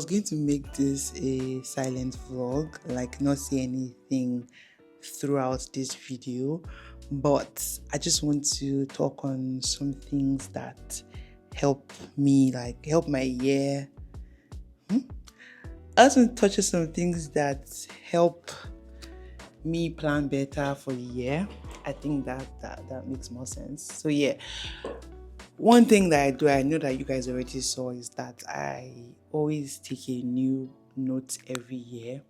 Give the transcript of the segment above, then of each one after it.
was going to make this a silent vlog, like not say anything throughout this video, but I just want to talk on some things that help me, like help my year. I also want to touch on some things that help me plan better for the year. I think that makes more sense. So yeah, one thing that I do, I know that you guys already saw, is that I always take a new note every year,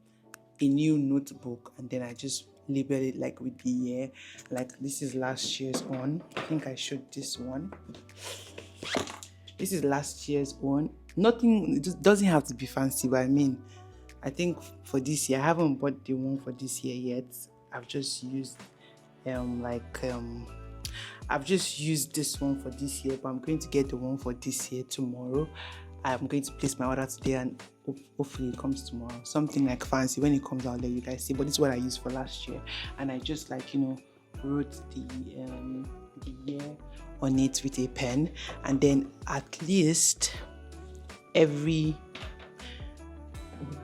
a new notebook, and then I just label it like with the year. Like this is last year's one. I think I showed this one. This is last year's one. Nothing, it just doesn't have to be fancy, but I mean, I think for this year, I haven't bought the one for this year yet. I've just used like I've just used this one for this year, but I'm going to get the one for this year tomorrow. I'm going to place my order today, and hopefully it comes tomorrow. Something like fancy. When it comes, I'll let you guys see. But this is what I used for last year, and I just wrote the year on it with a pen, and then at least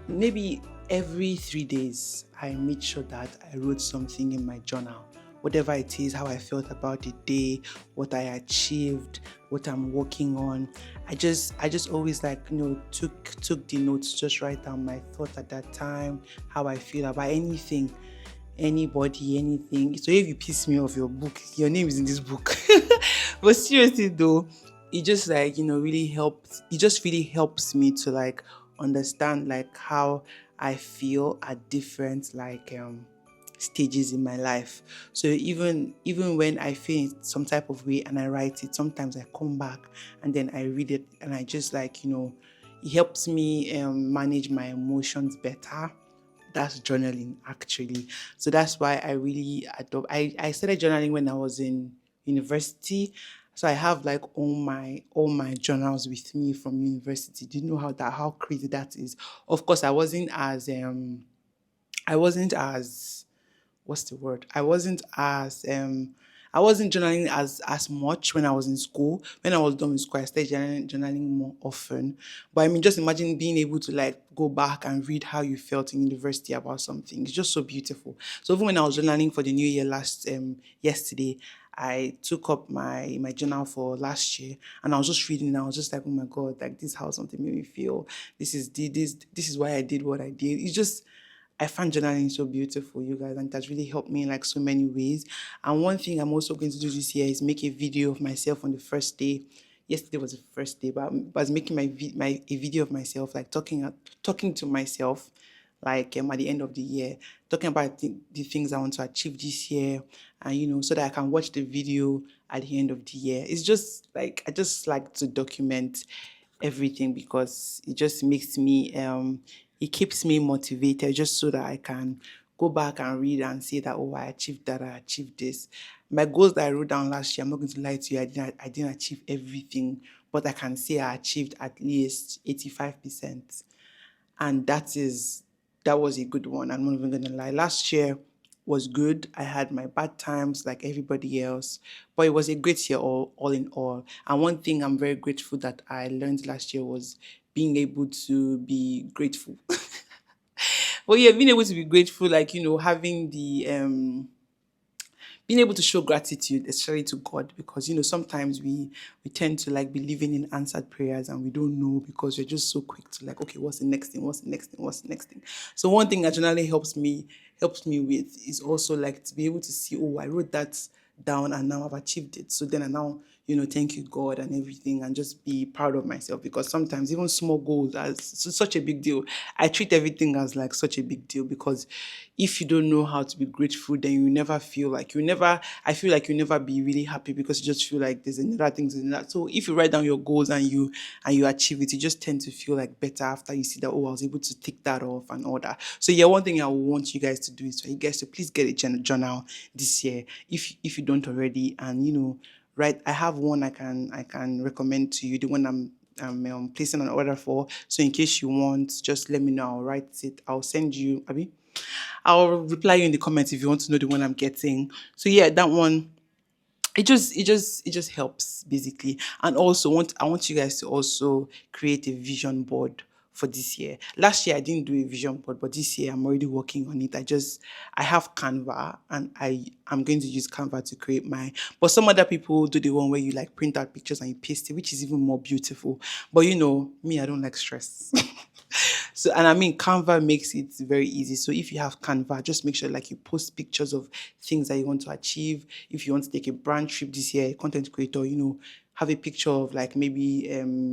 maybe every 3 days, I made sure that I wrote something in my journal. Whatever it is, how I felt about the day, what I achieved, what I'm working on. I just always took the notes, just write down my thoughts at that time, how I feel about anything, anybody, anything. So if you piss me off your book, your name is in this book. But seriously though, it just really helps. It just really helps me to understand how I feel at different stages in my life. So even when I feel some type of way and I write it, sometimes I come back and then I read it, and I just it helps me manage my emotions better. That's journaling actually. So that's why I really adopt. I started journaling when I was in university. So I have all my journals with me from university. Do you know how crazy that is? Of course, I wasn't as what's the word? I wasn't journaling as much when I was in school. When I was done with school, I started journaling more often. But I mean, just imagine being able to go back and read how you felt in university about something. It's just so beautiful. So even when I was journaling for the new year yesterday, I took up my journal for last year, and I was just reading, and I was just like, oh my God, this is how something made me feel. This is why I did what I did. It's just, I find journaling so beautiful, you guys, and it has really helped me in so many ways. And one thing I'm also going to do this year is make a video of myself on the first day. Yesterday was the first day, but I was making a video of myself, talking to myself, at the end of the year, talking about the things I want to achieve this year, and so that I can watch the video at the end of the year. It's just I just like to document everything, because it just makes me it keeps me motivated, just so that I can go back and read and say that, oh, I achieved that, I achieved this. My goals that I wrote down last year, I'm not going to lie to you, I didn't achieve everything, but I can say I achieved at least 85%. And that was a good one. I'm not even going to lie. Last year was good. I had my bad times like everybody else, but it was a great year all in all. And one thing I'm very grateful that I learned last year was being able to be grateful. Well, yeah, being able to be grateful, having the being able to show gratitude, especially to God, because sometimes we tend to be living in answered prayers, and we don't know, because we're just so quick to okay, what's the next thing? What's the next thing? What's the next thing? So one thing that generally helps me with is also to be able to see, oh, I wrote that down and now I've achieved it. So then I now, thank you, God, and everything, and just be proud of myself, because sometimes even small goals are such a big deal. I treat everything as such a big deal, because if you don't know how to be grateful, then you never feel I feel like you never be really happy, because you just feel like there's another thing to that. So if you write down your goals and you achieve it, you just tend to feel better after you see that, oh, I was able to tick that off and all that. So yeah, one thing I want you guys to do is for you guys to please get a journal this year, if you don't already, and right, I have one I can recommend to you, the one I'm placing an order for. So in case you want, just let me know. I'll write it. I'll send you. I'll reply you in the comments if you want to know the one I'm getting. So yeah, that one. It just helps basically. And also I want you guys to also create a vision board for this year. Last year I didn't do a vision board, but this year I'm already working on it. I have Canva, and I'm going to use Canva to create my. But some other people do the one where you like print out pictures and you paste it, which is even more beautiful. But me, I don't like stress. So, and I mean, Canva makes it very easy. So if you have Canva, just make sure like you post pictures of things that you want to achieve. If you want to take a brand trip this year, content creator, have a picture of like maybe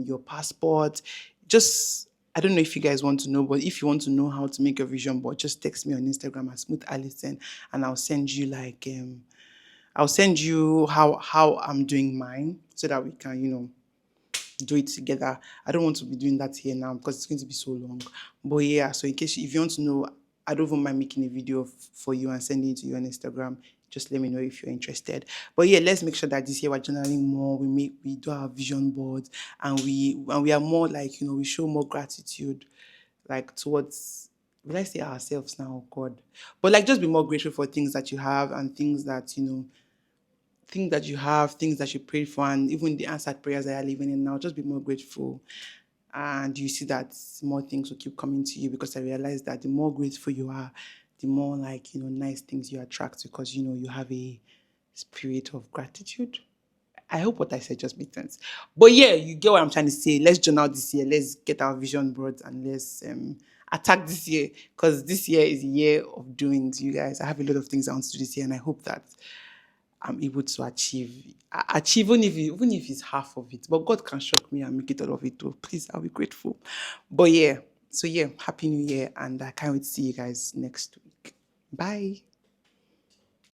your passport. Just, I don't know if you guys want to know, but if you want to know how to make a vision board, just text me on Instagram at Smooth Allison, and I'll send you how I'm doing mine so that we can, do it together. I don't want to be doing that here now because it's going to be so long. But yeah, so in case if you want to know, I don't even mind making a video for you and sending it to you on Instagram. Just let me know if you're interested. But yeah, let's make sure that this year we're journaling more. We do our vision boards, and we are more like, we show more gratitude like towards, will I say ourselves now, God. But like just be more grateful for things that you have, and things that you prayed for, and even the answered prayers that you're living in now. Just be more grateful. And you see that more things will keep coming to you, because I realize that the more grateful you are, the more like, nice things you attract, because, you have a spirit of gratitude. I hope what I said just made sense. But yeah, you get what I'm trying to say. Let's journal this year. Let's get our vision boards, and let's attack this year, because this year is a year of doings, you guys. I have a lot of things I want to do this year, and I hope that I'm able to achieve, even if it's half of it. But God can shock me and make it all of it too. Please, I'll be grateful. But yeah, so yeah, happy new year, and I can't wait to see you guys next week. Bye.